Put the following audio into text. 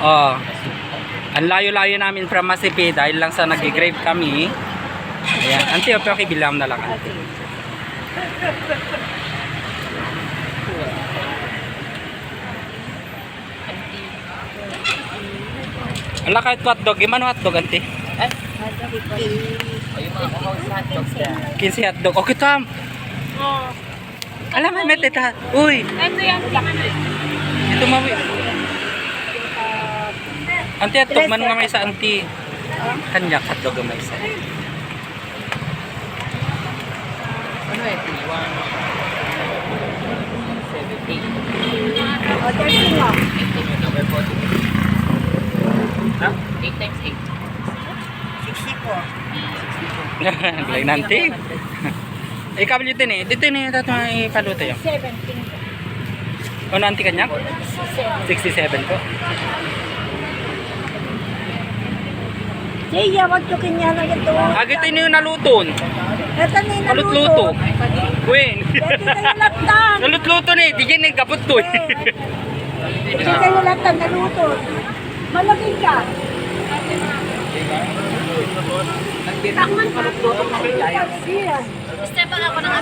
Oh. Ang layo-layo namin from Masipi dahil lang sa nag-grave kami. Ayan. Auntie, okay, bilang na lang, auntie. Ala, kahit hotdog. Gimana hotdog, auntie? O yung mga kuhaw sa hotdog dyan. 15 hotdog. Okay, Tom. Alam mo, may tita. Uy. Ito yung Ito, mami. Auntie, hotdog man nga may isa, auntie. Kanyak, hotdog nga may isa. Ano eh? 1, 7, 8. O, 13 mo. 8 number 40. Ha? 8 times 8. 64. Bilay nanti. Ikaw dito ni. Dito ni tato may paluto yung. 17. O nanti kanyak? 67 po. Siya, wag tukin niya lang ito. Agito ni yung naluton. Ito na yung Palutluto. Win. Ito kayo laktan. Nalutluto ni. Di yan nagkapot to. Ito kayo laktan, naluto. Malagay ka. Takman ka. Siya. Step ako ng